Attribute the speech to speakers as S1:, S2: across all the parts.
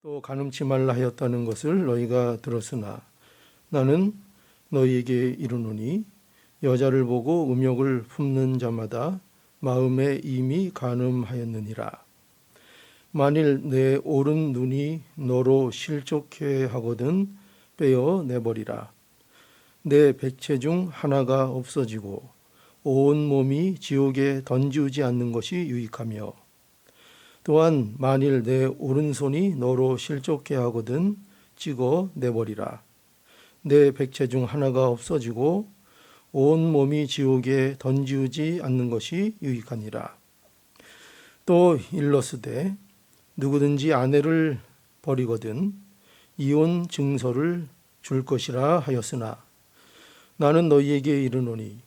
S1: 또 간음치 말라 하였다는 것을 너희가 들었으나 나는 너희에게 이르노니 여자를 보고 음욕을 품는 자마다 마음에 이미 간음하였느니라. 만일 내 오른 눈이 너로 실족해 하거든 빼어 내버리라. 내 백체 중 하나가 없어지고 온 몸이 지옥에 던지우지 않는 것이 유익하며, 또한 만일 내 오른손이 너로 실족해 하거든 찍어 내버리라. 내 백체 중 하나가 없어지고 온 몸이 지옥에 던지우지 않는 것이 유익하니라. 또 일러스되 누구든지 아내를 버리거든 이혼 증서를 줄 것이라 하였으나 나는 너희에게 이르노니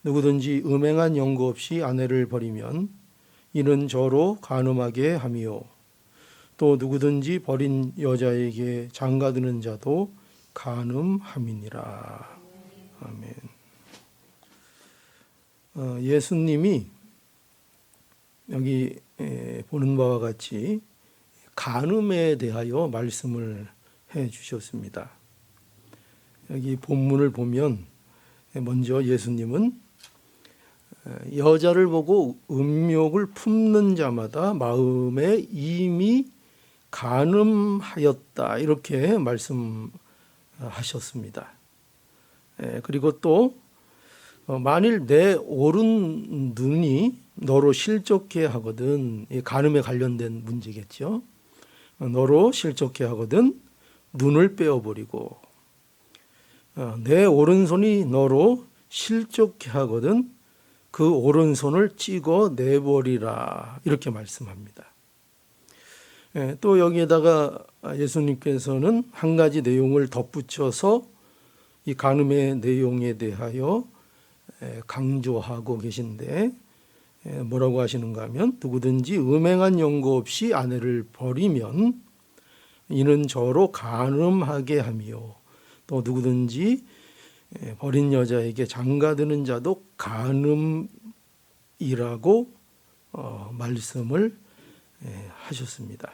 S1: 누구든지 음행한 연고 없이 아내를 버리면 이는 저로 간음하게 함이요, 또 누구든지 버린 여자에게 장가드는 자도 간음함이니라. 아멘. 예수님이 여기 보는 바와 같이 간음에 대하여 말씀을 해 주셨습니다. 여기 본문을 보면 먼저 예수님은 여자를 보고 음욕을 품는 자마다 마음에 이미 간음하였다, 이렇게 말씀하셨습니다. 그리고 또 만일 내 오른 눈이 너로 실족해 하거든, 간음에 관련된 문제겠죠. 너로 실족해 하거든 눈을 빼어버리고, 내 오른손이 너로 실족해 하거든 그 오른손을 찍어 내버리라, 이렇게 말씀합니다. 또 여기에다가 예수님께서는 한 가지 내용을 덧붙여서 이 간음의 내용에 대하여 강조하고 계신데, 뭐라고 하시는가 하면 누구든지 음행한 연고 없이 아내를 버리면 이는 저로 간음하게 하며, 또 누구든지 버린 여자에게 장가드는 자도 간음이라고 말씀을 하셨습니다.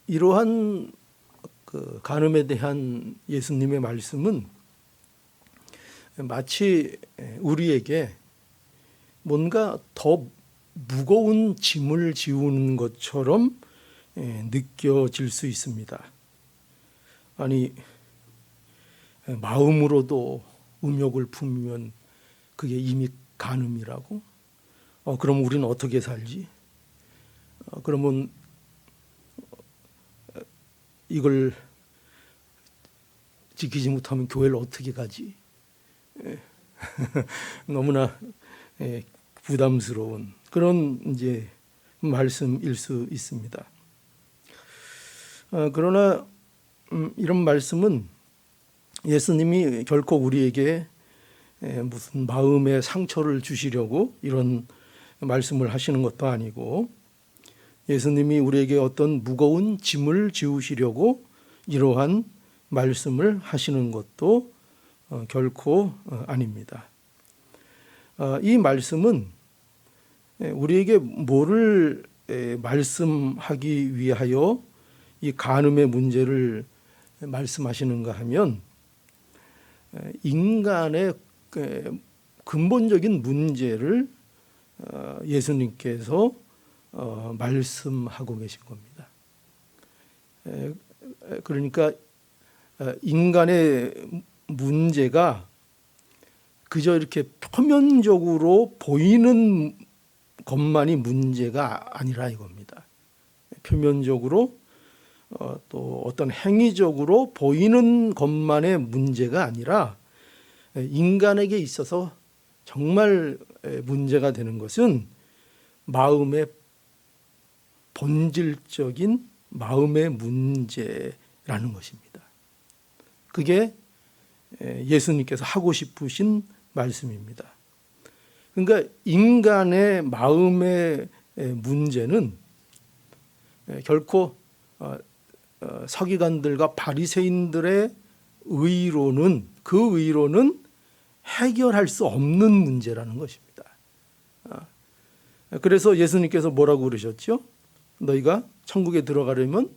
S1: 이러한 그 간음에 대한 예수님의 말씀은 마치 우리에게 뭔가 더 무거운 짐을 지우는 것처럼 느껴질 수 있습니다. 아니, 마음으로도 음욕을 품으면 그게 이미 간음이라고? 그럼 우리는 어떻게 살지? 그러면 이걸 지키지 못하면 교회를 어떻게 가지? 너무나 부담스러운 그런 이제 말씀일 수 있습니다. 그러나 이런 말씀은 예수님이 결코 우리에게 무슨 마음의 상처를 주시려고 이런 말씀을 하시는 것도 아니고, 예수님이 우리에게 어떤 무거운 짐을 지우시려고 이러한 말씀을 하시는 것도 결코 아닙니다. 이 말씀은 우리에게 뭐를 말씀하기 위하여 이 간음의 문제를 말씀하시는가 하면, 인간의 근본적인 문제를 예수님께서 말씀하고 계신 겁니다. 그러니까 인간의 문제가 그저 이렇게 표면적으로 보이는 것만이 문제가 아니라 이겁니다. 표면적으로 또 어떤 행위적으로 보이는 것만의 문제가 아니라, 인간에게 있어서 정말 문제가 되는 것은 마음의 본질적인 마음의 문제라는 것입니다. 그게 예수님께서 하고 싶으신 말씀입니다. 그러니까 인간의 마음의 문제는 결코 서기관들과 바리새인들의 의로는 해결할 수 없는 문제라는 것입니다. 그래서 예수님께서 뭐라고 그러셨죠? 너희가 천국에 들어가려면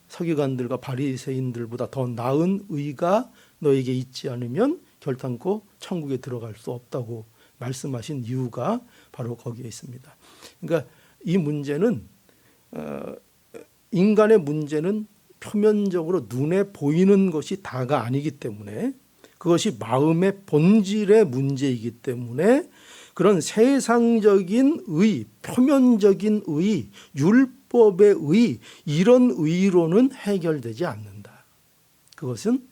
S1: 서기관들과 바리새인들보다 더 나은 의가 너에게 있지 않으면 결단코 천국에 들어갈 수 없다고 말씀하신 이유가 바로 거기에 있습니다. 그러니까 이 문제는 인간의 문제는 표면적으로 눈에 보이는 것이 다가 아니기 때문에, 그것이 마음의 본질의 문제이기 때문에 그런 세상적인 의, 표면적인 의, 율법의 의, 이런 의로는 해결되지 않는다. 그것은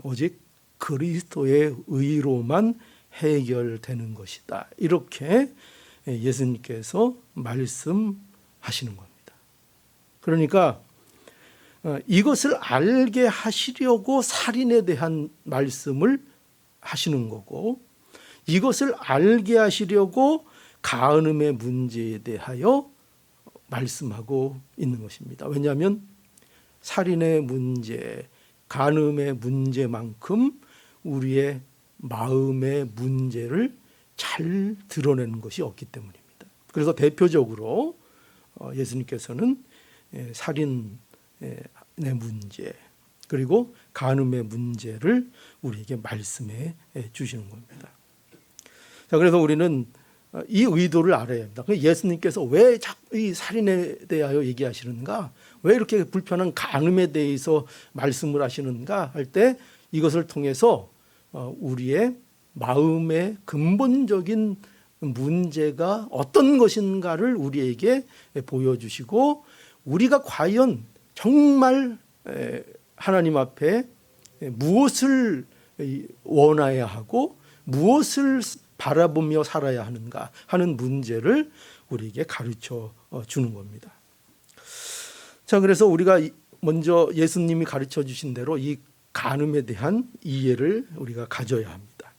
S1: 오직 그리스도의 의로만 해결되는 것이다. 이렇게 예수님께서 말씀하시는 겁니다. 그러니까 이것을 알게 하시려고 살인에 대한 말씀을 하시는 거고, 이것을 알게 하시려고 간음의 문제에 대하여 말씀하고 있는 것입니다. 왜냐하면 살인의 문제, 간음의 문제만큼 우리의 마음의 문제를 잘 드러내는 것이 없기 때문입니다. 그래서 대표적으로 예수님께서는 살인의 문제 그리고 간음의 문제를 우리에게 말씀해 주시는 겁니다. 자, 그래서 우리는 이 의도를 알아야 합니다. 예수님께서 왜 자꾸 이 살인에 대하여 얘기하시는가, 왜 이렇게 불편한 간음에 대해서 말씀을 하시는가 할 때 이것을 통해서 우리의 마음의 근본적인 문제가 어떤 것인가를 우리에게 보여주시고, 우리가 과연 정말 하나님 앞에 무엇을 원해야 하고 무엇을 바라보며 살아야 하는가 하는 문제를 우리에게 가르쳐 주는 겁니다. 자, 그래서 우리가 먼저 예수님이 가르쳐 주신 대로 이 간음에 대한 이해를 우리가 가져야 합니다.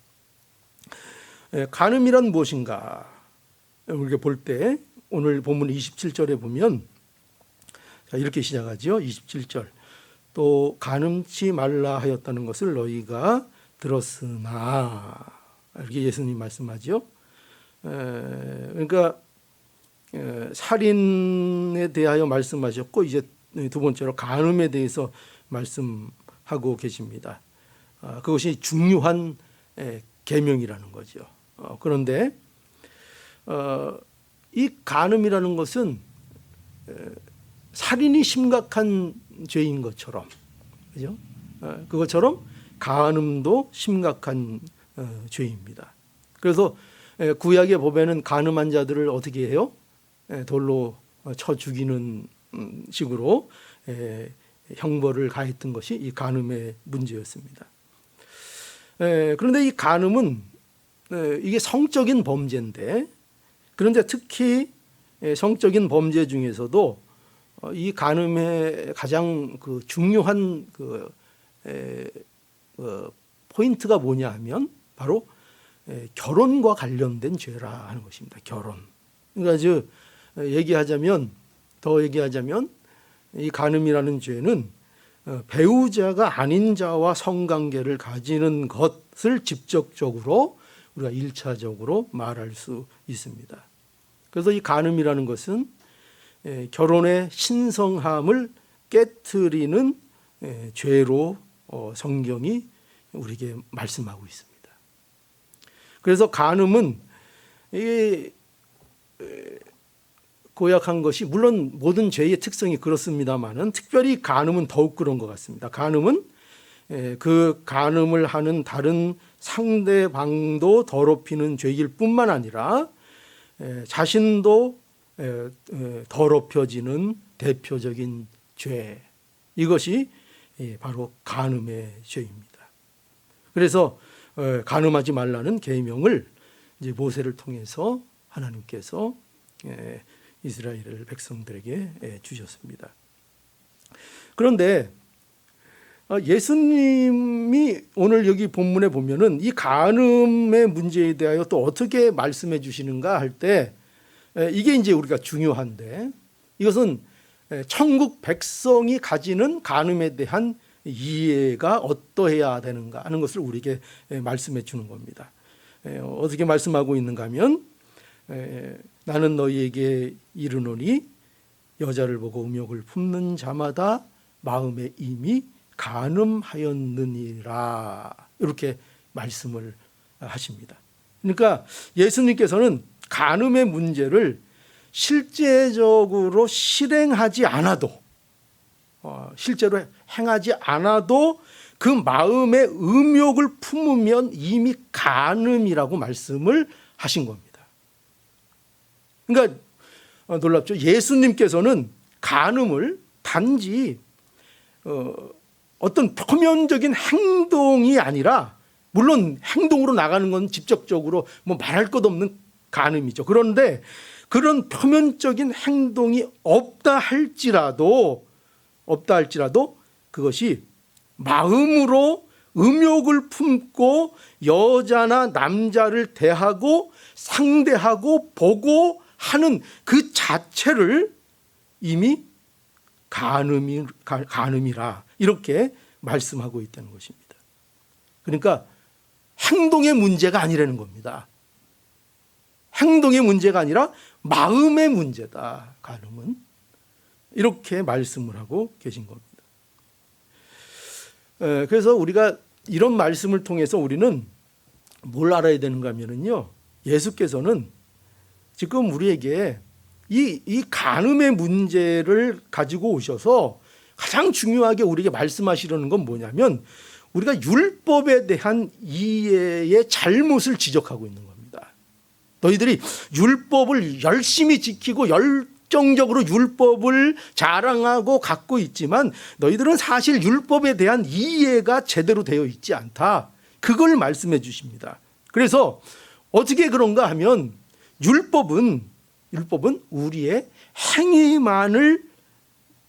S1: 간음이란 무엇인가 우리가 볼 때 오늘 본문 27절에 보면 이렇게 시작하죠. 27절. 또 간음치 말라 하였다는 것을 너희가 들었으나, 이렇게 예수님 말씀하죠. 그러니까 살인에 대하여 말씀하셨고, 이제 두 번째로 간음에 대해서 말씀하고 계십니다. 그것이 중요한 계명이라는 거죠. 그런데 이 간음이라는 것은 살인이 심각한 죄인 것처럼, 그죠? 그것처럼 간음도 심각한 죄입니다. 그래서 구약에 보면은 간음한 자들을 어떻게 해요? 돌로 쳐 죽이는 식으로 형벌을 가했던 것이 이 간음의 문제였습니다. 그런데 이 간음은 이게 성적인 범죄인데, 그런데 특히 성적인 범죄 중에서도 이 간음의 가장 그 중요한 포인트가 뭐냐 하면 바로 결혼과 관련된 죄라 하는 것입니다. 결혼. 그러니까 더 얘기하자면 이 간음이라는 죄는 배우자가 아닌 자와 성관계를 가지는 것을 직접적으로 우리가 1차적으로 말할 수 있습니다. 그래서 이 간음이라는 것은 결혼의 신성함을 깨트리는 죄로 성경이 우리에게 말씀하고 있습니다. 그래서 간음은 고약한 것이, 물론 모든 죄의 특성이 그렇습니다만은 특별히 간음은 더욱 그런 것 같습니다. 간음은 그 간음을 하는 다른 상대방도 더럽히는 죄일 뿐만 아니라 자신도 더럽혀지는 대표적인 죄, 이것이 바로 간음의 죄입니다. 그래서 간음하지 말라는 계명을 이제 모세를 통해서 하나님께서 이스라엘 백성들에게 주셨습니다. 그런데 예수님이 오늘 여기 본문에 보면은 이 간음의 문제에 대하여 또 어떻게 말씀해 주시는가 할 때, 이게 이제 우리가 중요한데, 이것은 천국 백성이 가지는 간음에 대한 이해가 어떠해야 되는가 하는 것을 우리에게 말씀해 주는 겁니다. 어떻게 말씀하고 있는가 하면 나는 너희에게 이르노니 여자를 보고 음욕을 품는 자마다 마음에 이미 간음하였느니라. 이렇게 말씀을 하십니다. 그러니까 예수님께서는 간음의 문제를 실제적으로 실행하지 않아도 실제로 행하지 않아도 그 마음의 음욕을 품으면 이미 간음이라고 말씀을 하신 겁니다. 그러니까 놀랍죠. 예수님께서는 간음을 단지 어떤 표면적인 행동이 아니라, 물론 행동으로 나가는 건 직접적으로 뭐 말할 것 없는 간음이죠. 그런데 그런 표면적인 행동이 없다 할지라도 그것이 마음으로 음욕을 품고 여자나 남자를 대하고 상대하고 보고 하는 그 자체를 이미 간음이라 이렇게 말씀하고 있다는 것입니다. 그러니까 행동의 문제가 아니라는 겁니다. 행동의 문제가 아니라 마음의 문제다, 간음은. 이렇게 말씀을 하고 계신 겁니다. 그래서 우리가 이런 말씀을 통해서 우리는 뭘 알아야 되는가 하면요, 예수께서는 지금 우리에게 이 간음의 문제를 가지고 오셔서 가장 중요하게 우리에게 말씀하시려는 건 뭐냐면, 우리가 율법에 대한 이해의 잘못을 지적하고 있는 겁니다. 너희들이 율법을 열심히 지키고 열정적으로 율법을 자랑하고 갖고 있지만 너희들은 사실 율법에 대한 이해가 제대로 되어 있지 않다. 그걸 말씀해 주십니다. 그래서 어떻게 그런가 하면 율법은 우리의 행위만을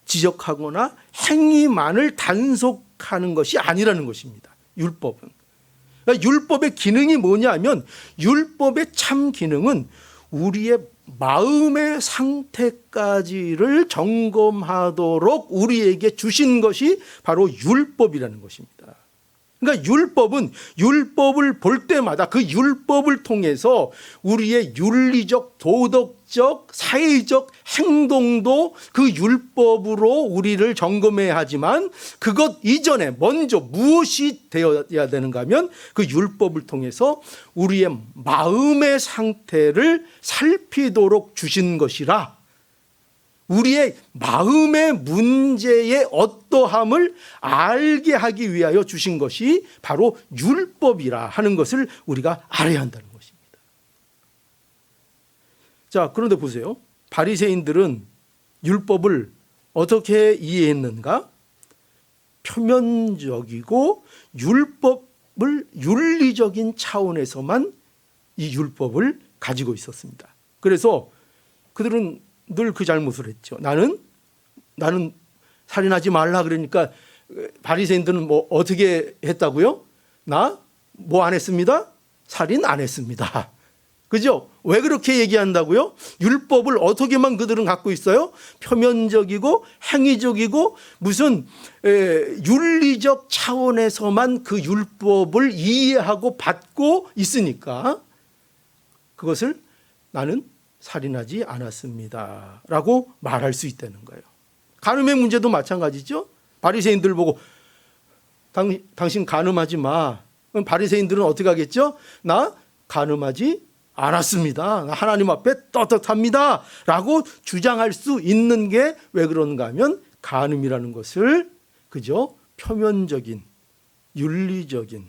S1: 지적하거나 행위만을 단속하는 것이 아니라는 것입니다. 율법은. 그러니까 율법의 기능이 뭐냐 하면, 율법의 참 기능은 우리의 마음의 상태까지를 점검하도록 우리에게 주신 것이 바로 율법이라는 것입니다. 그러니까 율법을 볼 때마다 그 율법을 통해서 우리의 윤리적, 도덕적, 사회적 행동도 그 율법으로 우리를 점검해야 하지만, 그것 이전에 먼저 무엇이 되어야 되는가 하면 그 율법을 통해서 우리의 마음의 상태를 살피도록 주신 것이라, 우리의 마음의 문제의 어떠함을 알게 하기 위하여 주신 것이 바로 율법이라 하는 것을 우리가 알아야 한다는 것입니다. 자, 그런데 보세요. 바리새인들은 율법을 어떻게 이해했는가? 표면적이고 율법을 윤리적인 차원에서만 이 율법을 가지고 있었습니다. 그래서 그들은 늘 그 잘못을 했죠. 나는 살인하지 말라 그러니까 바리새인들은 뭐 어떻게 했다고요? 나 뭐 안 했습니다? 살인 안 했습니다. 그죠? 왜 그렇게 얘기한다고요? 율법을 어떻게만 그들은 갖고 있어요? 표면적이고 행위적이고 무슨 윤리적 차원에서만 그 율법을 이해하고 받고 있으니까 그것을 나는 살인하지 않았습니다 라고 말할 수 있다는 거예요. 간음의 문제도 마찬가지죠. 바리새인들 보고 당신 간음하지 마. 그럼 바리새인들은 어떻게 하겠죠? 나 간음하지 않았습니다. 나 하나님 앞에 떳떳합니다 라고 주장할 수 있는 게 왜 그런가 하면, 간음이라는 것을 그저 표면적인 윤리적인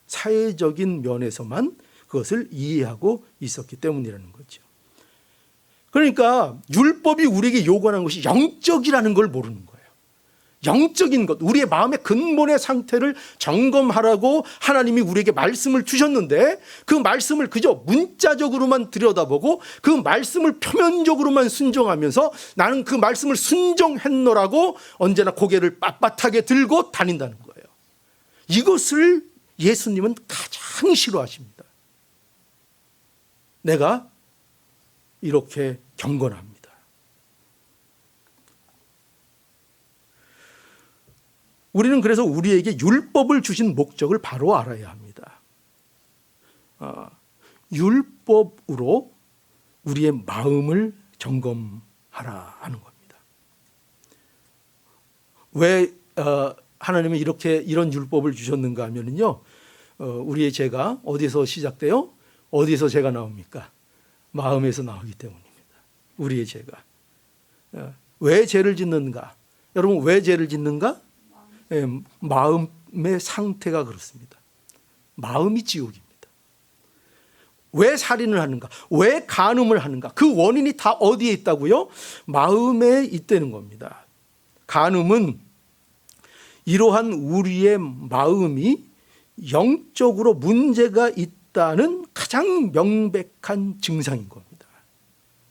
S1: 사회적인 면에서만 그것을 이해하고 있었기 때문이라는 거죠. 그러니까 율법이 우리에게 요구하는 것이 영적이라는 걸 모르는 거예요. 영적인 것, 우리의 마음의 근본의 상태를 점검하라고 하나님이 우리에게 말씀을 주셨는데, 그 말씀을 그저 문자적으로만 들여다보고 그 말씀을 표면적으로만 순종하면서 나는 그 말씀을 순종했노라고 언제나 고개를 빳빳하게 들고 다닌다는 거예요. 이것을 예수님은 가장 싫어하십니다. 내가 이렇게 경건합니다. 우리는 그래서 우리에게 율법을 주신 목적을 바로 알아야 합니다. 율법으로 우리의 마음을 점검하라 하는 겁니다. 왜 하나님은 이런 율법을 주셨는가 하면요, 우리의 죄가 어디서 시작돼요? 어디서 죄가 나옵니까? 마음에서 나오기 때문입니다. 우리의 죄가. 왜 죄를 짓는가? 여러분, 왜 죄를 짓는가? 마음의 상태가 그렇습니다. 마음이 지옥입니다. 왜 살인을 하는가? 왜 간음을 하는가? 그 원인이 다 어디에 있다고요? 마음에 있다는 겁니다. 간음은 이러한 우리의 마음이 영적으로 문제가 있다는 가장 명백한 증상인 겁니다.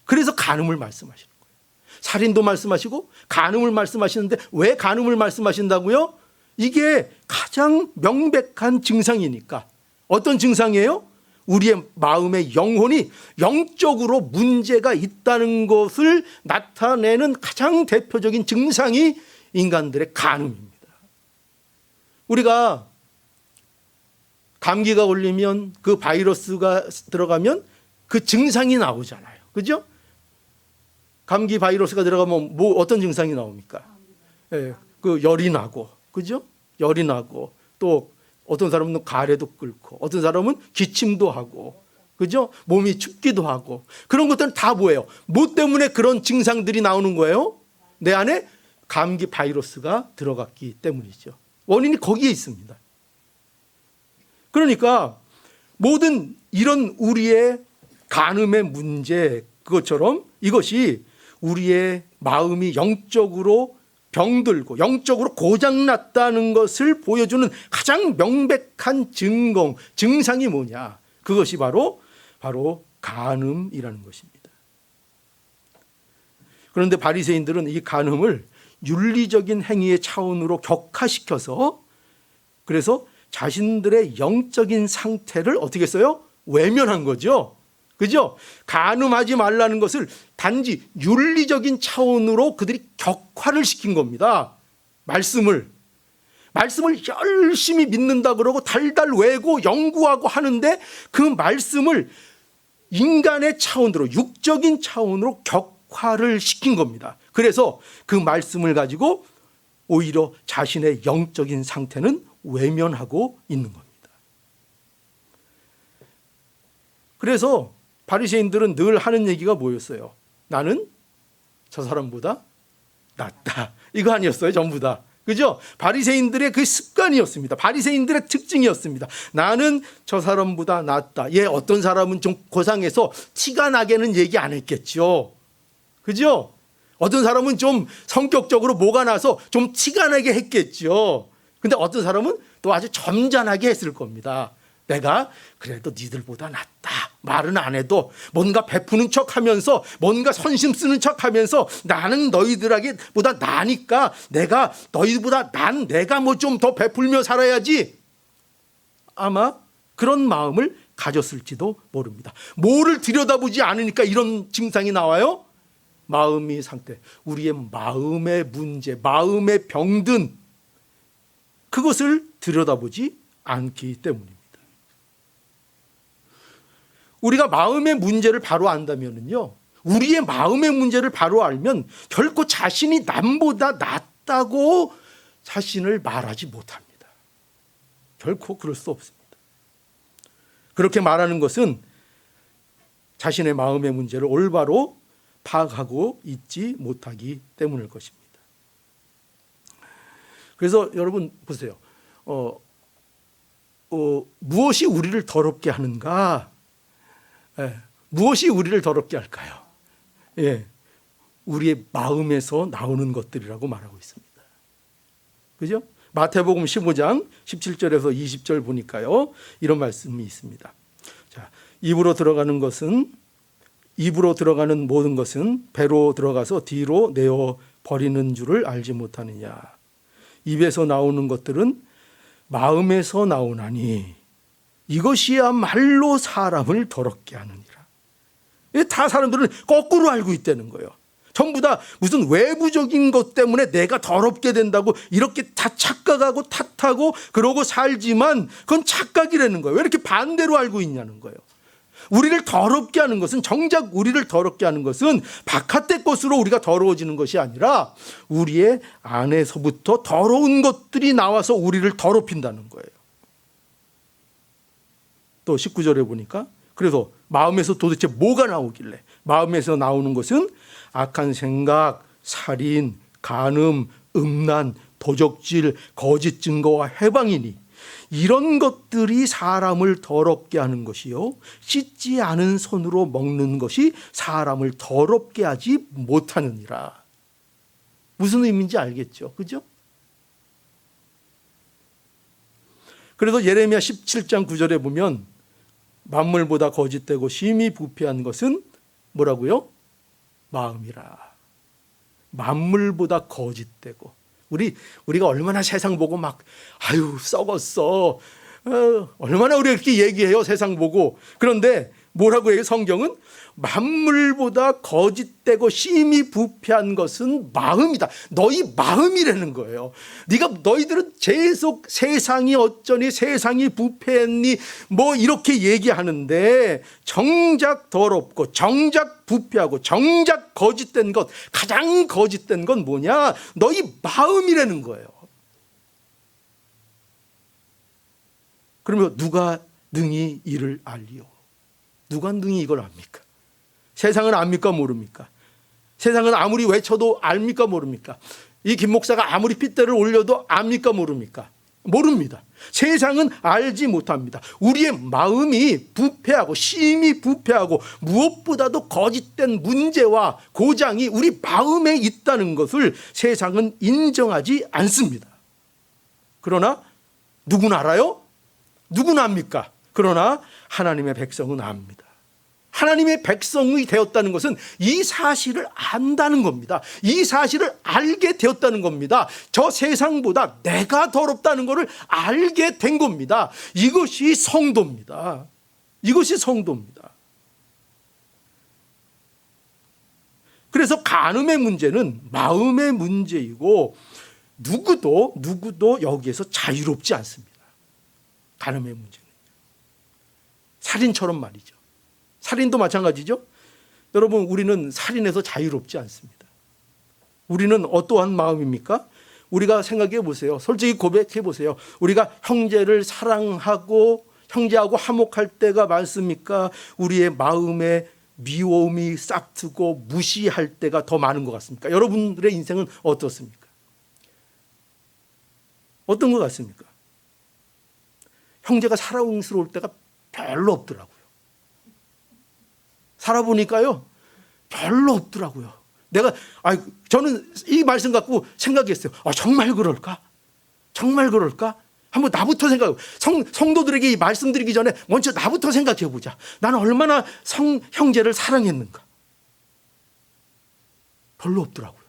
S1: 그래서 간음을 말씀하시는 거예요. 살인도 말씀하시고 간음을 말씀하시는데 왜 간음을 말씀하신다고요? 이게 가장 명백한 증상이니까. 어떤 증상이에요? 우리의 마음의 영혼이 영적으로 문제가 있다는 것을 나타내는 가장 대표적인 증상이 인간들의 간음입니다. 우리가 감기가 걸리면 그 바이러스가 들어가면 그 증상이 나오잖아요. 그죠? 감기 바이러스가 들어가면 어떤 증상이 나옵니까? 그 열이 나고, 그죠? 열이 나고, 또 어떤 사람은 가래도 끓고, 어떤 사람은 기침도 하고, 그죠? 몸이 춥기도 하고, 그런 것들은 다 뭐예요? 뭐 때문에 그런 증상들이 나오는 거예요? 내 안에 감기 바이러스가 들어갔기 때문이죠. 원인이 거기에 있습니다. 그러니까 모든 이런 우리의 간음의 문제, 그것처럼 이것이 우리의 마음이 영적으로 병들고 영적으로 고장났다는 것을 보여주는 가장 명백한 증상이 뭐냐? 그것이 바로 간음이라는 것입니다. 그런데 바리새인들은 이 간음을 윤리적인 행위의 차원으로 격화시켜서, 그래서 자신들의 영적인 상태를 어떻게 했어요? 외면한 거죠. 그죠? 간음하지 말라는 것을 단지 윤리적인 차원으로 그들이 격화를 시킨 겁니다. 말씀을 열심히 믿는다 그러고 달달 외고 연구하고 하는데 그 말씀을 인간의 차원으로, 육적인 차원으로 격화를 시킨 겁니다. 그래서 그 말씀을 가지고 오히려 자신의 영적인 상태는 외면하고 있는 겁니다. 그래서 바리새인들은 늘 하는 얘기가 뭐였어요? 나는 저 사람보다 낫다. 이거 아니었어요, 전부 다. 그죠? 바리새인들의 그 습관이었습니다. 바리새인들의 특징이었습니다. 나는 저 사람보다 낫다. 어떤 사람은 좀 고상해서 티가 나게는 얘기 안 했겠죠. 그죠? 어떤 사람은 좀 성격적으로 뭐가 나서 좀 티가 나게 했겠죠. 근데 어떤 사람은 또 아주 점잖하게 했을 겁니다. 내가 그래도 니들보다 낫다. 말은 안 해도 뭔가 베푸는 척하면서, 뭔가 선심 쓰는 척하면서 나는 너희들에게 보다 나니까 내가 너희보다 내가 뭐 좀 더 베풀며 살아야지. 아마 그런 마음을 가졌을지도 모릅니다. 뭐를 들여다보지 않으니까 이런 증상이 나와요? 마음의 상태, 우리의 마음의 문제, 마음의 병든 그것을 들여다보지 않기 때문입니다. 우리가 마음의 문제를 바로 안다면요, 우리의 마음의 문제를 바로 알면 결코 자신이 남보다 낫다고 자신을 말하지 못합니다. 결코 그럴 수 없습니다. 그렇게 말하는 것은 자신의 마음의 문제를 올바로 파악하고 있지 못하기 때문일 것입니다. 그래서 여러분 보세요. 무엇이 우리를 더럽게 하는가? 무엇이 우리를 더럽게 할까요? 우리의 마음에서 나오는 것들이라고 말하고 있습니다. 그죠? 마태복음 15장 17절에서 20절 보니까요, 이런 말씀이 있습니다. 자, 입으로 들어가는 모든 것은 배로 들어가서 뒤로 내어 버리는 줄을 알지 못하느냐. 입에서 나오는 것들은 마음에서 나오나니 이것이야말로 사람을 더럽게 하느니라. 다 사람들은 거꾸로 알고 있다는 거예요. 전부 다 무슨 외부적인 것 때문에 내가 더럽게 된다고 이렇게 다 착각하고 탓하고 그러고 살지만 그건 착각이라는 거예요. 왜 이렇게 반대로 알고 있냐는 거예요. 우리를 더럽게 하는 것은, 정작 우리를 더럽게 하는 것은 바깥의 것으로 우리가 더러워지는 것이 아니라 우리의 안에서부터 더러운 것들이 나와서 우리를 더럽힌다는 거예요. 또 19절에 보니까 그래서 마음에서 도대체 뭐가 나오길래, 마음에서 나오는 것은 악한 생각, 살인, 간음, 음란, 도적질, 거짓 증거와 해방이니 이런 것들이 사람을 더럽게 하는 것이요, 씻지 않은 손으로 먹는 것이 사람을 더럽게 하지 못하느니라. 무슨 의미인지 알겠죠? 그죠? 그래서 예레미야 17장 9절에 보면 만물보다 거짓되고 심히 부패한 것은 뭐라고요? 마음이라. 만물보다 거짓되고, 우리가 얼마나 세상 보고 막 아유 썩었어, 얼마나 우리가 이렇게 얘기해요, 세상 보고. 그런데 뭐라고 해요? 성경은 만물보다 거짓되고 심히 부패한 것은 마음이다. 너희 마음이라는 거예요. 너희들은 계속 세상이 어쩌니, 세상이 부패했니, 뭐 이렇게 얘기하는데 정작 더럽고 정작 부패하고 정작 거짓된 것, 가장 거짓된 건 뭐냐? 너희 마음이라는 거예요. 그러면 누가 능히 이를 알리요? 누가 능히 이걸 압니까? 세상은 압니까 모릅니까? 세상은 아무리 외쳐도 압니까 모릅니까? 이 김 목사가 아무리 핏대를 올려도 압니까 모릅니까? 모릅니다. 세상은 알지 못합니다. 우리의 마음이 부패하고 심히 부패하고 무엇보다도 거짓된 문제와 고장이 우리 마음에 있다는 것을 세상은 인정하지 않습니다. 그러나 누구는 알아요? 누구는 압니까? 그러나 하나님의 백성은 압니다. 하나님의 백성이 되었다는 것은 이 사실을 안다는 겁니다. 이 사실을 알게 되었다는 겁니다. 저 세상보다 내가 더럽다는 것을 알게 된 겁니다. 이것이 성도입니다. 이것이 성도입니다. 그래서 간음의 문제는 마음의 문제이고 누구도 여기에서 자유롭지 않습니다. 간음의 문제는. 살인처럼 말이죠. 살인도 마찬가지죠. 여러분, 우리는 살인해서 자유롭지 않습니다. 우리는 어떠한 마음입니까? 우리가 생각해 보세요. 솔직히 고백해 보세요. 우리가 형제를 사랑하고 형제하고 화목할 때가 많습니까? 우리의 마음에 미움이 싹트고 무시할 때가 더 많은 것 같습니까? 여러분들의 인생은 어떻습니까? 어떤 것 같습니까? 형제가 사랑스러울 때가 별로 없더라고요. 살아보니까요, 별로 없더라고요. 저는 이 말씀 갖고 생각했어요. 정말 그럴까? 정말 그럴까? 한번 나부터 생각해. 성도들에게 이 말씀 드리기 전에 먼저 나부터 생각해 보자. 나는 얼마나 형제를 사랑했는가? 별로 없더라고요.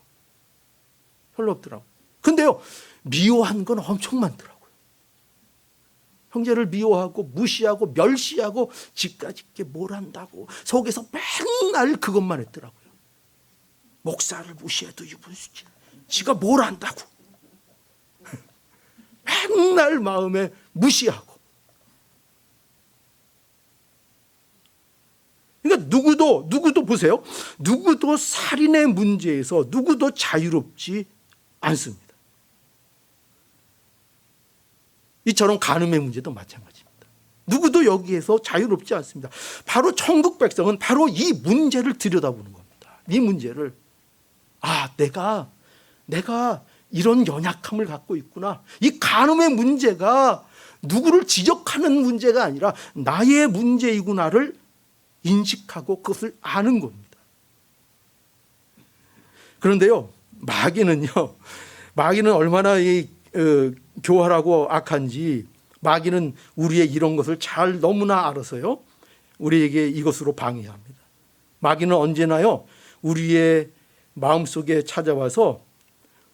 S1: 별로 없더라고요. 근데요, 미워한 건 엄청 많더라고요. 형제를 미워하고 무시하고 멸시하고 지까지 뭘 한다고 속에서 맨날 그것만 했더라고요. 목사를 무시해도 유분수지, 지가 뭘 한다고 맨날 마음에 무시하고. 그러니까 누구도 보세요. 누구도 살인의 문제에서 누구도 자유롭지 않습니다. 이처럼 간음의 문제도 마찬가지입니다. 누구도 여기에서 자유롭지 않습니다. 바로 천국 백성은 바로 이 문제를 들여다보는 겁니다. 이 문제를, 내가 이런 연약함을 갖고 있구나. 이 간음의 문제가 누구를 지적하는 문제가 아니라 나의 문제이구나를 인식하고 그것을 아는 겁니다. 그런데요, 마귀는 얼마나 교활하고 악한지, 마귀는 우리의 이런 것을 너무나 알아서요, 우리에게 이것으로 방해합니다. 마귀는 언제나요, 우리의 마음속에 찾아와서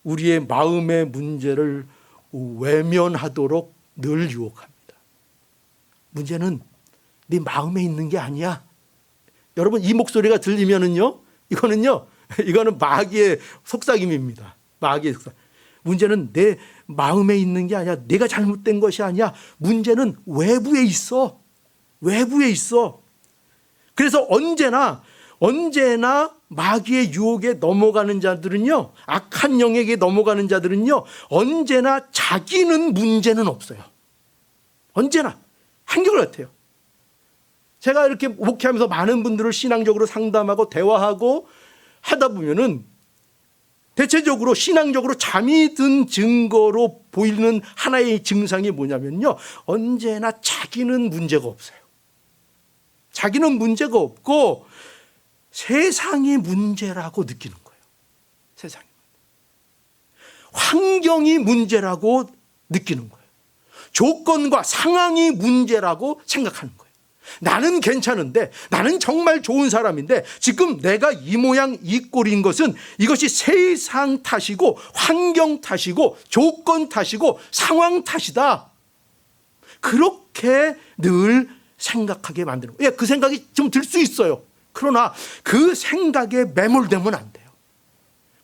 S1: 우리의 마음의 문제를 외면하도록 늘 유혹합니다. 문제는 네 마음에 있는 게 아니야. 여러분, 이 목소리가 들리면은요, 이거는 마귀의 속삭임입니다. 마귀의 속삭임. 문제는 내 마음에 있는 게 아니야. 내가 잘못된 것이 아니야. 문제는 외부에 있어. 외부에 있어. 그래서 언제나 마귀의 유혹에 넘어가는 자들은요, 악한 영에게 넘어가는 자들은요, 언제나 자기는 문제는 없어요. 언제나 한결같아요. 제가 이렇게 목회하면서 많은 분들을 신앙적으로 상담하고 대화하고 하다 보면은 대체적으로 신앙적으로 잠이 든 증거로 보이는 하나의 증상이 뭐냐면요, 언제나 자기는 문제가 없어요. 자기는 문제가 없고 세상이 문제라고 느끼는 거예요. 세상이. 환경이 문제라고 느끼는 거예요. 조건과 상황이 문제라고 생각하는 거예요. 나는 괜찮은데, 나는 정말 좋은 사람인데 지금 내가 이 모양 이 꼴인 것은 이것이 세상 탓이고 환경 탓이고 조건 탓이고 상황 탓이다. 그렇게 늘 생각하게 만드는 거예요. 그 생각이 좀 들 수 있어요. 그러나 그 생각에 매몰되면 안 돼요.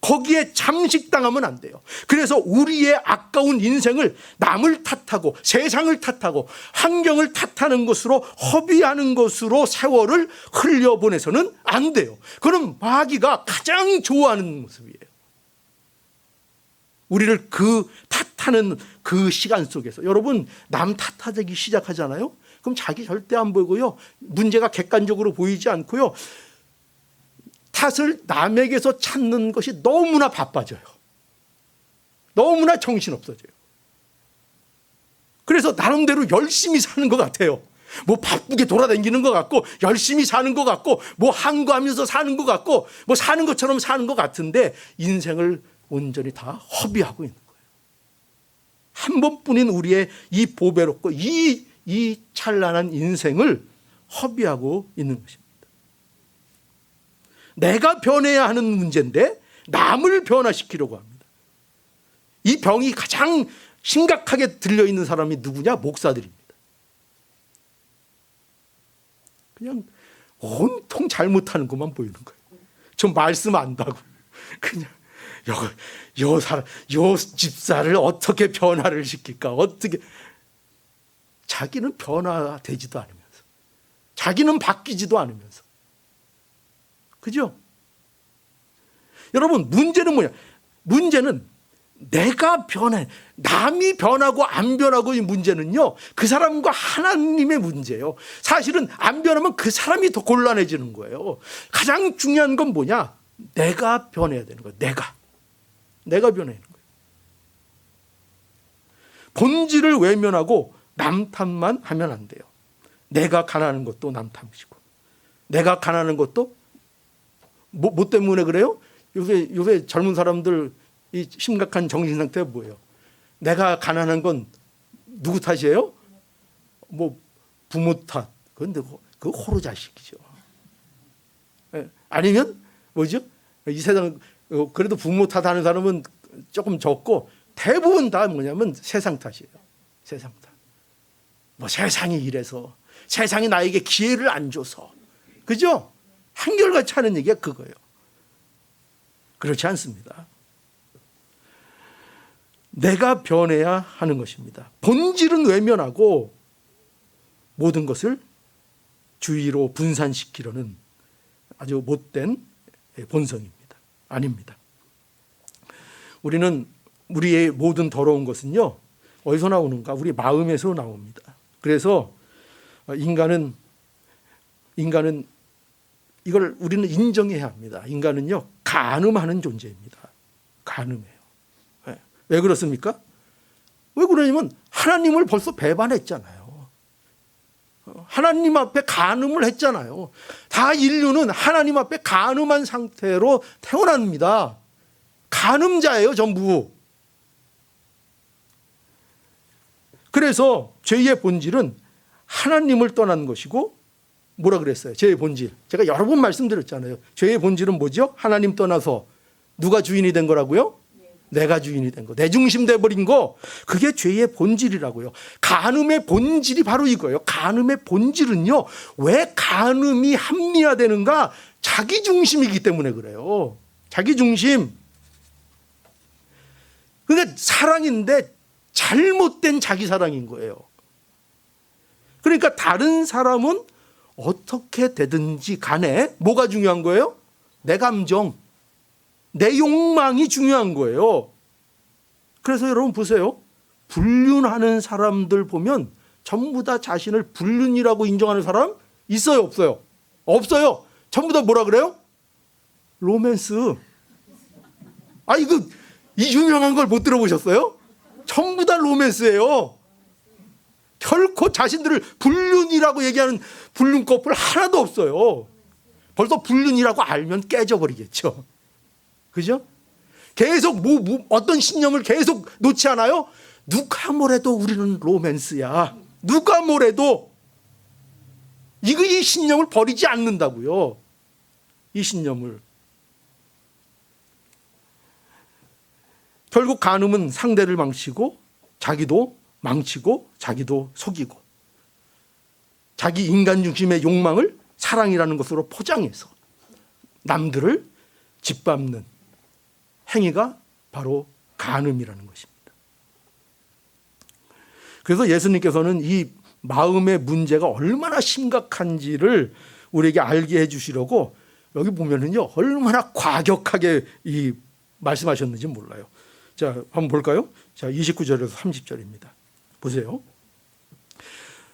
S1: 거기에 잠식당하면 안 돼요. 그래서 우리의 아까운 인생을 남을 탓하고 세상을 탓하고 환경을 탓하는 것으로 허비하는 것으로 세월을 흘려보내서는 안 돼요. 그럼 마귀가 가장 좋아하는 모습이에요. 우리를 그 탓하는 그 시간 속에서, 여러분 남 탓하기 시작하잖아요. 그럼 자기 절대 안 보이고요, 문제가 객관적으로 보이지 않고요, 탓을 남에게서 찾는 것이 너무나 바빠져요. 너무나 정신없어져요. 그래서 나름대로 열심히 사는 것 같아요. 뭐 바쁘게 돌아다니는 것 같고 열심히 사는 것 같고 뭐 한가하면서 사는 것 같고 뭐 사는 것처럼 사는 것 같은데 인생을 온전히 다 허비하고 있는 거예요. 한 번뿐인 우리의 이 보배롭고 이 찬란한 인생을 허비하고 있는 것입니다. 내가 변해야 하는 문제인데 남을 변화시키려고 합니다. 이 병이 가장 심각하게 들려있는 사람이 누구냐? 목사들입니다. 그냥 온통 잘못하는 것만 보이는 거예요. 좀 말씀 안다고 그냥 요 집사를 어떻게 변화를 시킬까? 어떻게, 자기는 변화되지도 않으면서 자기는 바뀌지도 않으면서, 그죠? 여러분 문제는 뭐냐? 문제는 내가 변해, 남이 변하고 안 변하고, 이 문제는요 그 사람과 하나님의 문제예요. 사실은 안 변하면 그 사람이 더 곤란해지는 거예요. 가장 중요한 건 뭐냐? 내가 변해야 되는 거예요. 내가 변해야 되는 거예요. 본질을 외면하고 남 탓만 하면 안 돼요. 내가 가난한 것도 남 탓이고, 내가 가난한 것도 뭐 때문에 그래요? 요새 젊은 사람들 이 심각한 정신 상태가 뭐예요? 내가 가난한 건 누구 탓이에요? 뭐 부모 탓. 그런데 그 호로 자식이죠. 아니면 뭐죠? 이 세상 그래도 부모 탓하는 사람은 조금 적고 대부분 다 뭐냐면 세상 탓이에요. 세상 탓. 뭐 세상이 이래서, 세상이 나에게 기회를 안 줘서, 그죠? 한결같이 하는 얘기가 그거예요. 그렇지 않습니다. 내가 변해야 하는 것입니다. 본질은 외면하고 모든 것을 주위로 분산시키려는 아주 못된 본성입니다. 아닙니다. 우리의 모든 더러운 것은요 어디서 나오는가? 우리 마음에서 나옵니다. 그래서 인간은 이걸 우리는 인정해야 합니다. 인간은요 간음하는 존재입니다. 간음해요. 왜 그렇습니까? 왜 그러냐면 하나님을 벌써 배반했잖아요. 하나님 앞에 간음을 했잖아요. 다 인류는 하나님 앞에 간음한 상태로 태어납니다. 간음자예요, 전부. 그래서 죄의 본질은 하나님을 떠난 것이고, 뭐라 그랬어요? 죄의 본질. 제가 여러 번 말씀드렸잖아요. 죄의 본질은 뭐죠? 하나님 떠나서 누가 주인이 된 거라고요? 내가 주인이 된 거, 내 중심 돼버린 거, 그게 죄의 본질이라고요. 간음의 본질이 바로 이거예요. 간음의 본질은요, 왜 간음이 합리화되는가? 자기 중심이기 때문에 그래요. 자기 중심. 그러니까 사랑인데 잘못된 자기 사랑인 거예요. 그러니까 다른 사람은 어떻게 되든지 간에 뭐가 중요한 거예요? 내 감정, 내 욕망이 중요한 거예요. 그래서 여러분 보세요. 불륜하는 사람들 보면 전부 다 자신을 불륜이라고 인정하는 사람 있어요, 없어요? 없어요. 전부 다 뭐라 그래요? 로맨스. 이 유명한 걸 못 들어보셨어요? 전부 다 로맨스예요. 결코 자신들을 불륜이라고 얘기하는 불륜 커플 하나도 없어요. 벌써 불륜이라고 알면 깨져버리겠죠. 그죠? 계속 어떤 신념을 계속 놓지 않아요? 누가 뭐래도 우리는 로맨스야. 누가 뭐래도 이 신념을 버리지 않는다고요. 이 신념을. 결국 간음은 상대를 망치고 자기도 망치고 자기도 속이고 자기 인간 중심의 욕망을 사랑이라는 것으로 포장해서 남들을 짓밟는 행위가 바로 간음이라는 것입니다. 그래서 예수님께서는 이 마음의 문제가 얼마나 심각한지를 우리에게 알게 해주시려고 여기 보면은요 얼마나 과격하게 말씀하셨는지 몰라요. 자, 한번 볼까요? 자, 29절에서 30절입니다. 보세요.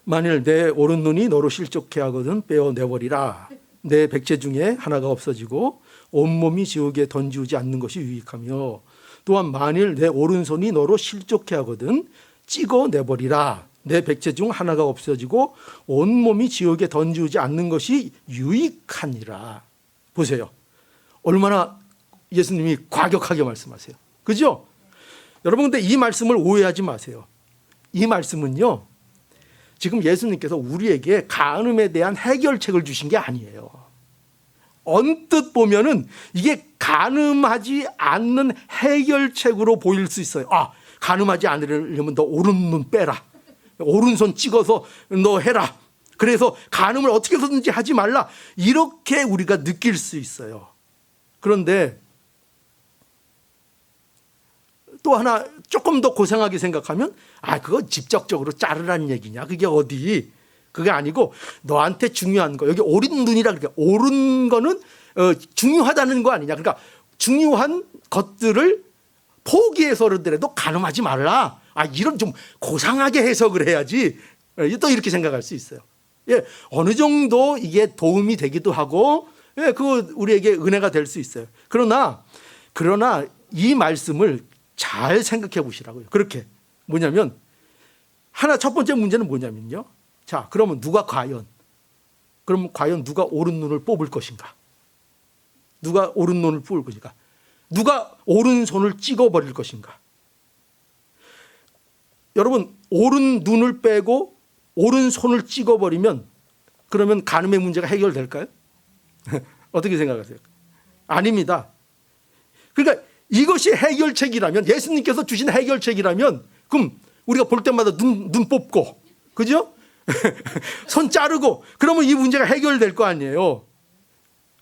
S1: 만일 내 오른 눈이 너로 실족해 하거든 빼어내버리라. 내 백제 중에 하나가 없어지고 온몸이 지옥에 던지우지 않는 것이 유익하며 또한 만일 내 오른손이 너로 실족해 하거든 찍어내버리라. 내 백제 중 하나가 없어지고 온몸이 지옥에 던지우지 않는 것이 유익하니라. 보세요. 얼마나 예수님이 과격하게 말씀하세요. 그죠? 여러분 근데 이 말씀을 오해하지 마세요. 이 말씀은요. 지금 예수님께서 우리에게 간음에 대한 해결책을 주신 게 아니에요. 언뜻 보면은 이게 간음하지 않는 해결책으로 보일 수 있어요. 간음하지 않으려면 너 오른눈 빼라. 오른손 찍어서 너 해라. 그래서 간음을 어떻게 해서든지 하지 말라. 이렇게 우리가 느낄 수 있어요. 그런데 또 하나 조금 더 고상하게 생각하면 그거 직접적으로 자르라는 얘기냐. 그게 어디. 그게 아니고 너한테 중요한 거. 여기 오른 눈이라 그러니까 오른 거는 중요하다는 거 아니냐. 그러니까 중요한 것들을 포기해서라도 간음하지 말라. 이런 좀 고상하게 해석을 해야지. 또 이렇게 생각할 수 있어요. 예, 어느 정도 이게 도움이 되기도 하고 그거 우리에게 은혜가 될 수 있어요. 그러나 이 말씀을 잘 생각해 보시라고요. 그렇게 뭐냐면 첫 번째 문제는 뭐냐면요. 자, 그러면 과연 누가 오른 눈을 뽑을 것인가? 누가 오른 눈을 뽑을 것인가? 누가 오른손을 찍어버릴 것인가? 여러분 오른 눈을 빼고 오른손을 찍어버리면 그러면 간음의 문제가 해결될까요? 어떻게 생각하세요? 아닙니다. 그러니까 이것이 해결책이라면 예수님께서 주신 해결책이라면 그럼 우리가 볼 때마다 눈 뽑고 그죠? 손 자르고 그러면 이 문제가 해결될 거 아니에요.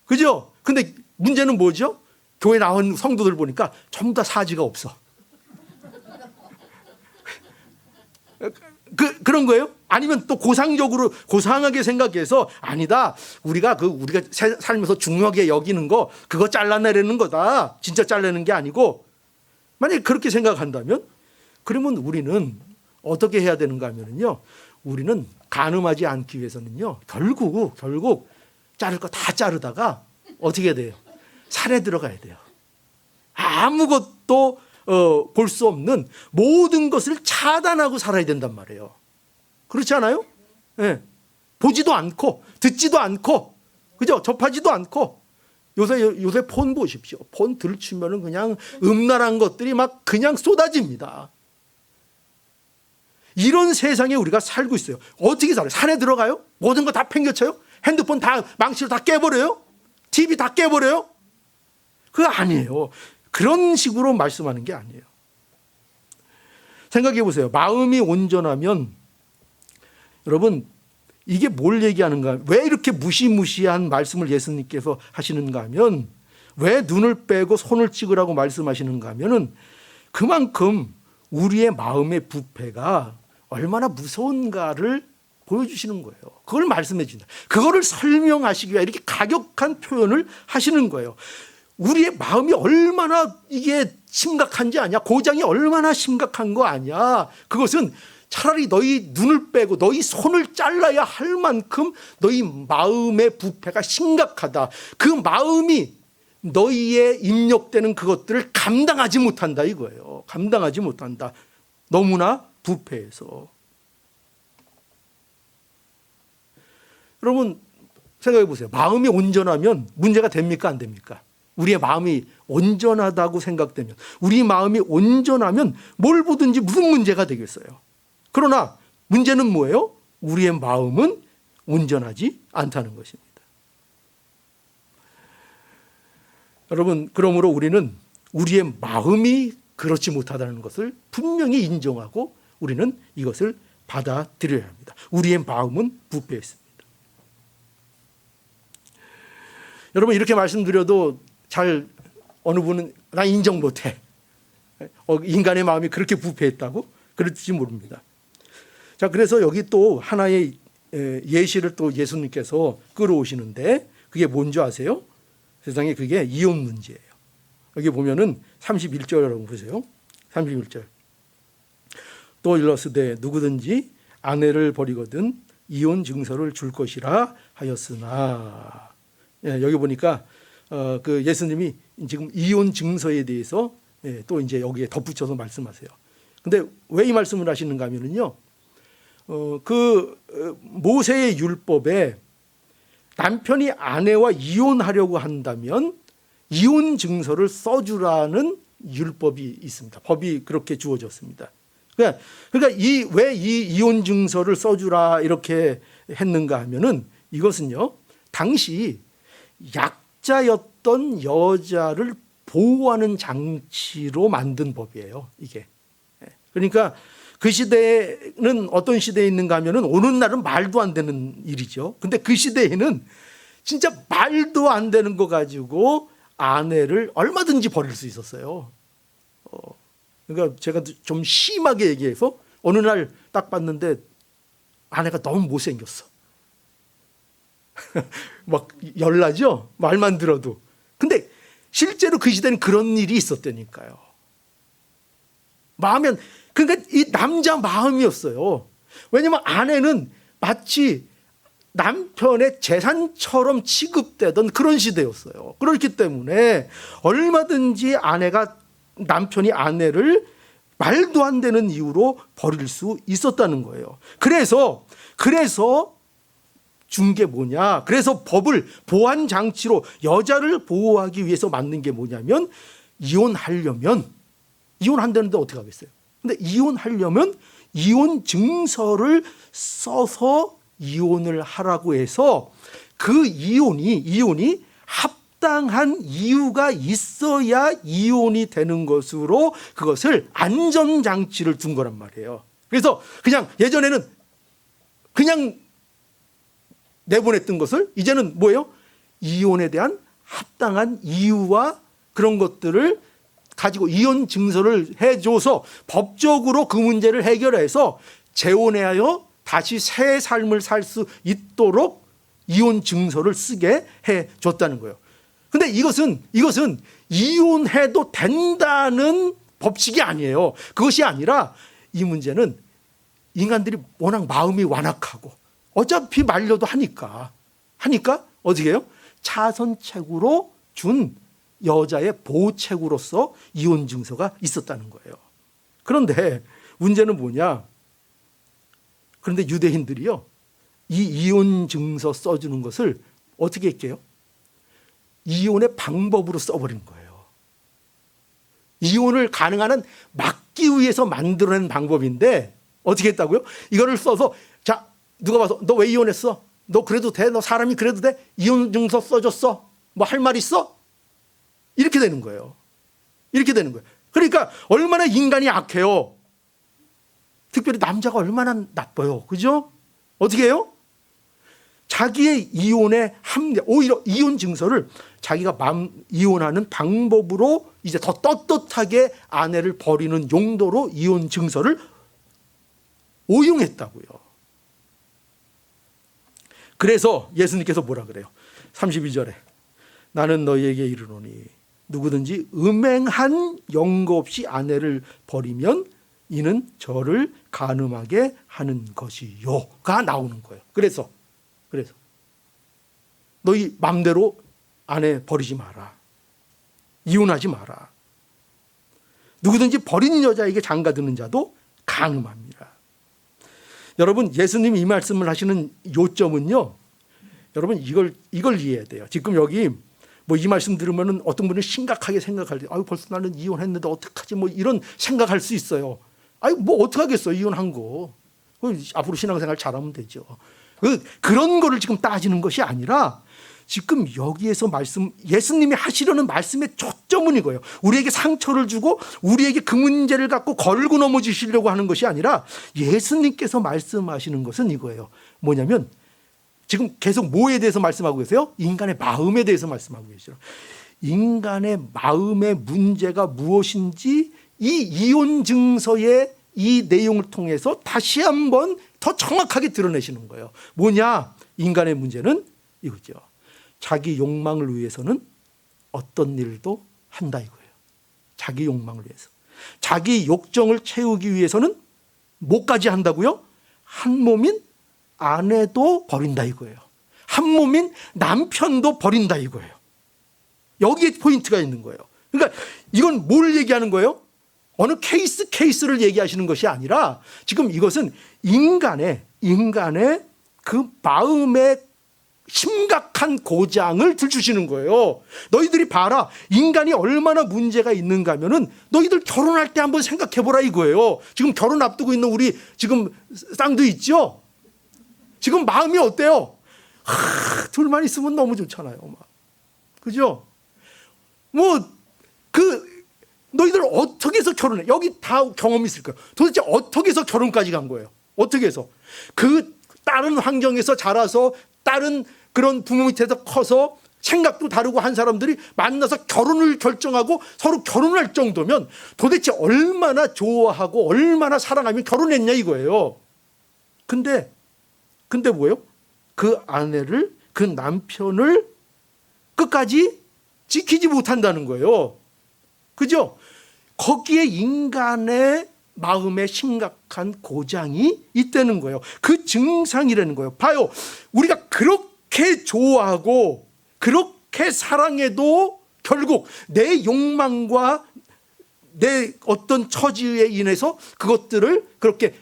S1: 그죠? 근데 문제는 뭐죠? 교회 나온 성도들 보니까 전부 다 사지가 없어. 그런 거예요? 아니면 또 고상하게 생각해서 아니다. 우리가 살면서 중요하게 여기는 거 그거 잘라내려는 거다. 진짜 잘라내는 게 아니고 만약에 그렇게 생각한다면 그러면 우리는 어떻게 해야 되는가 하면요. 우리는 간음하지 않기 위해서는요. 결국 자를 거 다 자르다가 어떻게 돼요? 산에 들어가야 돼요. 아무것도 볼 수 없는 모든 것을 차단하고 살아야 된단 말이에요. 그렇지 않아요? 네. 보지도 않고 듣지도 않고 그죠? 접하지도 않고 요새 폰 보십시오. 폰 들추면은 그냥 음란한 것들이 막 그냥 쏟아집니다. 이런 세상에 우리가 살고 있어요. 어떻게 살아요? 산에 들어가요? 모든 거 다 팽개쳐요? 핸드폰 다 망치로 다 깨버려요? TV 다 깨버려요? 그거 아니에요. 그런 식으로 말씀하는 게 아니에요. 생각해 보세요. 마음이 온전하면 여러분 이게 뭘 얘기하는가? 왜 이렇게 무시무시한 말씀을 예수님께서 하시는가 하면 왜 눈을 빼고 손을 찍으라고 말씀하시는가 하면은 그만큼 우리의 마음의 부패가 얼마나 무서운가를 보여주시는 거예요. 그걸 말씀해 주신다. 그거를 설명하시기 위해 이렇게 가격한 표현을 하시는 거예요. 우리의 마음이 얼마나 이게 심각한지 아냐? 고장이 얼마나 심각한 거 아냐? 그것은 차라리 너희 눈을 빼고 너희 손을 잘라야 할 만큼 너희 마음의 부패가 심각하다. 그 마음이 너희의 입력되는 그것들을 감당하지 못한다 이거예요. 감당하지 못한다. 너무나 부패해서. 여러분 생각해 보세요. 마음이 온전하면 문제가 됩니까? 안 됩니까? 우리의 마음이 온전하다고 생각되면, 우리 마음이 온전하면 뭘 보든지 무슨 문제가 되겠어요. 그러나 문제는 뭐예요? 우리의 마음은 온전하지 않다는 것입니다. 여러분, 그러므로 우리는 우리의 마음이 그렇지 못하다는 것을 분명히 인정하고 우리는 이것을 받아들여야 합니다. 우리의 마음은 부패했습니다. 여러분, 이렇게 말씀드려도 잘 어느 분은 나 인정 못해. 인간의 마음이 그렇게 부패했다고? 그럴지 모릅니다. 자, 그래서 여기 또 하나의 예시를 또 예수님께서 끌어오시는데 그게 뭔지 아세요? 세상에 그게 이혼 문제예요. 여기 보면은 31절이라고 보세요. 31절. 또 일러스되 누구든지 아내를 버리거든 이혼 증서를 줄 것이라 하였으나. 여기 보니까 그 예수님이 지금 이혼 증서에 대해서 또 이제 여기에 덧붙여서 말씀하세요. 근데 왜 이 말씀을 하시는가 하면은요, 그 모세의 율법에 남편이 아내와 이혼하려고 한다면 이혼 증서를 써주라는 율법이 있습니다. 법이 그렇게 주어졌습니다. 그러니까 왜 이 이혼 증서를 써주라 이렇게 했는가 하면은 이것은요, 당시 약자였던 여자를 보호하는 장치로 만든 법이에요, 이게. 그러니까 그 시대는 어떤 시대에 있는가 하면은 오는 날은 말도 안 되는 일이죠. 근데 그 시대에는 진짜 말도 안 되는 거 가지고 아내를 얼마든지 버릴 수 있었어요. 그러니까 제가 좀 심하게 얘기해서 어느 날 딱 봤는데 아내가 너무 못생겼어. 막 열나죠? 말만 들어도. 근데 실제로 그 시대는 그런 일이 있었다니까요. 마음은, 그러니까 이 남자 마음이었어요. 왜냐하면 아내는 마치 남편의 재산처럼 취급되던 그런 시대였어요. 그렇기 때문에 얼마든지 남편이 아내를 말도 안 되는 이유로 버릴 수 있었다는 거예요. 그래서 준 게 뭐냐? 그래서 법을 보완 장치로 여자를 보호하기 위해서 만든 게 뭐냐면, 이혼한다는데 어떻게 하겠어요? 근데 이혼하려면 이혼 증서를 써서 이혼을 하라고 해서 그 이혼이 합당한 이유가 있어야 이혼이 되는 것으로 그것을 안전장치를 둔 거란 말이에요. 그래서 그냥 예전에는 그냥 내보냈던 것을 이제는 뭐예요? 이혼에 대한 합당한 이유와 그런 것들을 가지고 이혼 증서를 해줘서 법적으로 그 문제를 해결해서 재혼하여 다시 새 삶을 살 수 있도록 이혼 증서를 쓰게 해줬다는 거예요. 근데 이것은 이혼해도 된다는 법칙이 아니에요. 그것이 아니라 이 문제는 인간들이 워낙 마음이 완악하고 어차피 말려도 하니까 어떻게 해요? 차선책으로 준 여자의 보호책으로서 이혼 증서가 있었다는 거예요. 그런데 문제는 뭐냐? 그런데 유대인들이요, 이 이혼 증서 써주는 것을 어떻게 했게요? 이혼의 방법으로 써버린 거예요. 이혼을 가능한 한 막기 위해서 만들어낸 방법인데 어떻게 했다고요? 이거를 써서, 자, 누가 봐서 너 왜 이혼했어? 너 그래도 돼? 너 사람이 그래도 돼? 이혼 증서 써줬어? 뭐 할 말 있어? 이렇게 되는 거예요. 이렇게 되는 거예요. 그러니까 얼마나 인간이 악해요. 특별히 남자가 얼마나 나빠요. 그죠? 어떻게 해요? 자기의 이혼에 오히려 이혼 증서를 자기가 이혼하는 방법으로 이제 더 떳떳하게 아내를 버리는 용도로 이혼 증서를 오용했다고요. 그래서 예수님께서 뭐라 그래요? 32절에 나는 너희에게 이르노니 누구든지 음행한 영거 없이 아내를 버리면 이는 저를 간음하게 하는 것이요가 나오는 거예요. 그래서 너희 맘대로 아내 버리지 마라. 이혼하지 마라. 누구든지 버린 여자에게 장가드는 자도 간음합니다. 여러분, 예수님이 이 말씀을 하시는 요점은요, 여러분 이걸 이해해야 돼요. 지금 여기 뭐 이 말씀 들으면은 어떤 분은 심각하게 생각할 때, 아유 벌써 나는 이혼했는데 어떡하지, 뭐 이런 생각할 수 있어요. 아유 뭐 어떡하겠어, 이혼한 거. 앞으로 신앙생활 잘하면 되죠. 그런 거를 지금 따지는 것이 아니라 지금 여기에서 예수님이 하시려는 말씀의 초점은 이거예요. 우리에게 상처를 주고 우리에게 그 문제를 갖고 걸고 넘어지시려고 하는 것이 아니라 예수님께서 말씀하시는 것은 이거예요. 뭐냐면 지금 계속 뭐에 대해서 말씀하고 계세요? 인간의 마음에 대해서 말씀하고 계시죠. 인간의 마음의 문제가 무엇인지 이 이혼 증서의 이 내용을 통해서 다시 한번 더 정확하게 드러내시는 거예요. 뭐냐? 인간의 문제는 이거죠. 자기 욕망을 위해서는 어떤 일도 한다 이거예요. 자기 욕망을 위해서. 자기 욕정을 채우기 위해서는 뭐까지 한다고요? 한 몸인 아내도 버린다 이거예요. 한 몸인 남편도 버린다 이거예요. 여기에 포인트가 있는 거예요. 그러니까 이건 뭘 얘기하는 거예요? 어느 케이스를 얘기하시는 것이 아니라 지금 이것은 인간의 그 마음의 심각한 고장을 들추시는 거예요. 너희들이 봐라. 인간이 얼마나 문제가 있는가 하면은 너희들 결혼할 때 한번 생각해 보라 이거예요. 지금 결혼 앞두고 있는 우리 지금 쌍도 있죠? 지금 마음이 어때요? 둘만 있으면 너무 좋잖아요. 그죠? 너희들 어떻게 해서 결혼해? 여기 다 경험이 있을 거예요. 도대체 어떻게 해서 결혼까지 간 거예요? 어떻게 해서? 그 다른 환경에서 자라서 다른 그런 부모 밑에서 커서 생각도 다르고 한 사람들이 만나서 결혼을 결정하고 서로 결혼할 정도면 도대체 얼마나 좋아하고 얼마나 사랑하면 결혼했냐 이거예요. 근데 뭐예요? 그 아내를, 그 남편을 끝까지 지키지 못한다는 거예요. 그죠? 거기에 인간의 마음에 심각한 고장이 있다는 거예요. 그 증상이라는 거예요. 봐요. 우리가 그렇게 좋아하고 그렇게 사랑해도 결국 내 욕망과 내 어떤 처지에 인해서 그것들을 그렇게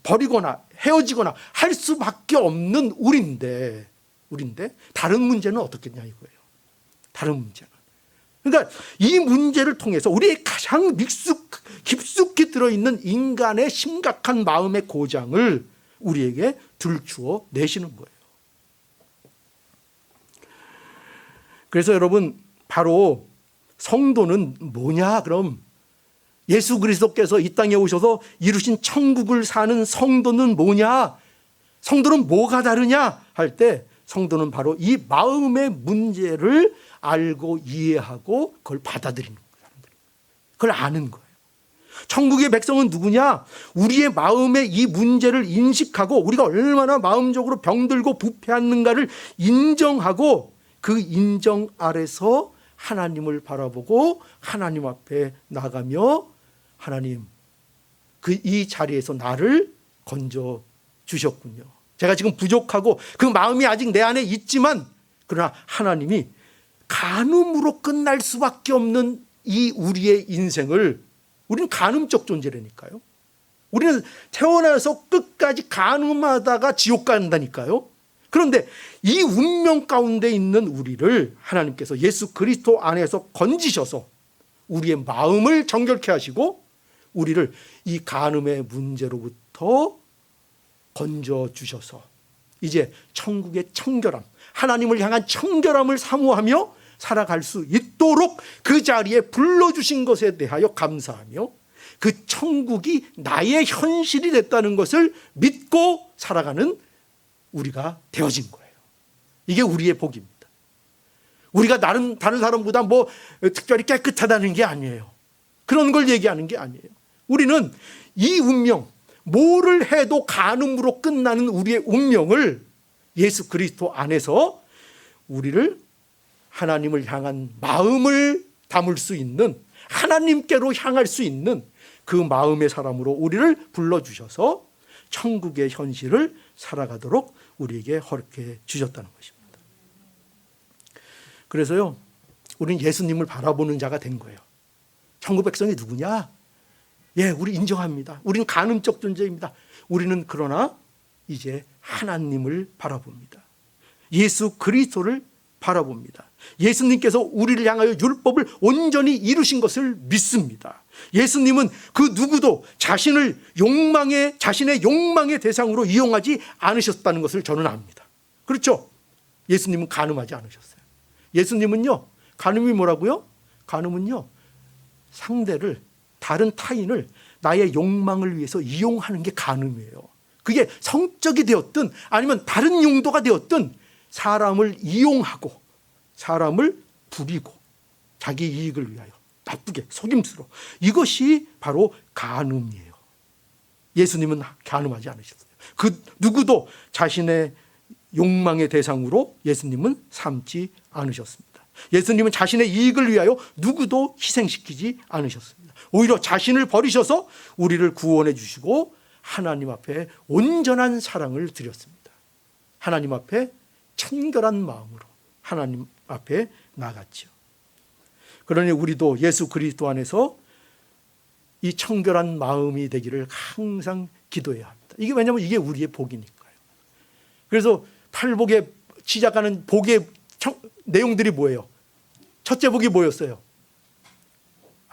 S1: 버리거나 헤어지거나 할 수밖에 없는 우리인데 다른 문제는 어떻겠냐 이거예요. 다른 문제는. 그러니까 이 문제를 통해서 우리의 가장 깊숙이 들어있는 인간의 심각한 마음의 고장을 우리에게 들추어 내시는 거예요. 그래서 여러분, 바로 성도는 뭐냐? 그럼 예수 그리스도께서 이 땅에 오셔서 이루신 천국을 사는 성도는 뭐냐? 성도는 뭐가 다르냐? 할 때 성도는 바로 이 마음의 문제를 알고 이해하고 그걸 받아들이는 거예요. 그걸 아는 거예요. 천국의 백성은 누구냐? 우리의 마음의 이 문제를 인식하고 우리가 얼마나 마음적으로 병들고 부패하는가를 인정하고 그 인정 아래서 하나님을 바라보고 하나님 앞에 나가며 하나님, 이 자리에서 나를 건져 주셨군요. 제가 지금 부족하고 그 마음이 아직 내 안에 있지만 그러나 하나님이 간음으로 끝날 수밖에 없는 이 우리의 인생을, 우리는 간음적 존재라니까요. 우리는 태어나서 끝까지 간음하다가 지옥 간다니까요. 그런데 이 운명 가운데 있는 우리를 하나님께서 예수 그리스도 안에서 건지셔서 우리의 마음을 정결케 하시고 우리를 이 간음의 문제로부터 건져주셔서 이제 천국의 청결함, 하나님을 향한 청결함을 사모하며 살아갈 수 있도록 그 자리에 불러주신 것에 대하여 감사하며 그 천국이 나의 현실이 됐다는 것을 믿고 살아가는 우리가 되어진 거예요. 이게 우리의 복입니다. 우리가 다른 사람보다 뭐 특별히 깨끗하다는 게 아니에요. 그런 걸 얘기하는 게 아니에요. 우리는 이 운명, 뭐를 해도 간음으로 끝나는 우리의 운명을 예수 그리스도 안에서 우리를 하나님을 향한 마음을 담을 수 있는, 하나님께로 향할 수 있는 그 마음의 사람으로 우리를 불러주셔서 천국의 현실을 살아가도록 우리에게 허락해 주셨다는 것입니다. 그래서요, 우리는 예수님을 바라보는 자가 된 거예요. 천국 백성이 누구냐? 예, 우리 인정합니다. 우리는 간음적 존재입니다. 우리는 그러나 이제 하나님을 바라봅니다. 예수 그리스도를 바라봅니다. 예수님께서 우리를 향하여 율법을 온전히 이루신 것을 믿습니다. 예수님은 그 누구도 자신의 욕망의 대상으로 이용하지 않으셨다는 것을 저는 압니다. 그렇죠? 예수님은 간음하지 않으셨어요. 예수님은요, 간음이 뭐라고요? 간음은요, 상대를, 다른 타인을 나의 욕망을 위해서 이용하는 게 간음이에요. 그게 성적이 되었든 아니면 다른 용도가 되었든 사람을 이용하고 사람을 부리고 자기 이익을 위하여 나쁘게 속임수로, 이것이 바로 간음이에요. 예수님은 간음하지 않으셨어요. 그 누구도 자신의 욕망의 대상으로 예수님은 삼지 않으셨습니다. 예수님은 자신의 이익을 위하여 누구도 희생시키지 않으셨습니다. 오히려 자신을 버리셔서 우리를 구원해 주시고 하나님 앞에 온전한 사랑을 드렸습니다. 하나님 앞에 청결한 마음으로 하나님 앞에 나갔죠. 그러니 우리도 예수 그리스도 안에서 이 청결한 마음이 되기를 항상 기도해야 합니다. 이게 왜냐하면 이게 우리의 복이니까요. 그래서 팔복에 시작하는 복의 내용들이 뭐예요? 첫째 복이 뭐였어요?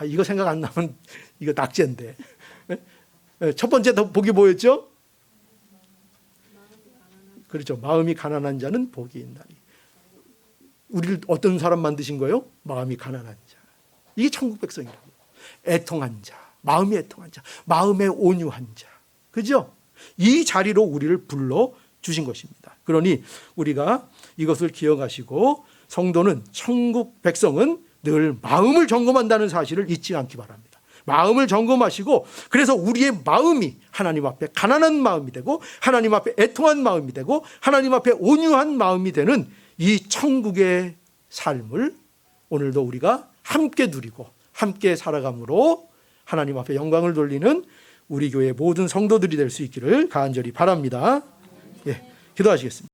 S1: 이거 생각 안 나면 이거 낙제인데. 첫 번째 복이 뭐였죠? 그렇죠. 마음이 가난한 자는 복이 있나니. 우리를 어떤 사람 만드신 거예요? 마음이 가난한 자. 이게 천국 백성이라고. 애통한 자, 마음이 애통한 자, 마음에 온유한 자. 그죠? 이 자리로 우리를 불러 주신 것입니다. 그러니 우리가 이것을 기억하시고 성도는, 천국 백성은 늘 마음을 점검한다는 사실을 잊지 않기 바랍니다. 마음을 점검하시고, 그래서 우리의 마음이 하나님 앞에 가난한 마음이 되고 하나님 앞에 애통한 마음이 되고 하나님 앞에 온유한 마음이 되는 이 천국의 삶을 오늘도 우리가 함께 누리고 함께 살아감으로 하나님 앞에 영광을 돌리는 우리 교회 모든 성도들이 될 수 있기를 간절히 바랍니다. 예, 기도하시겠습니다.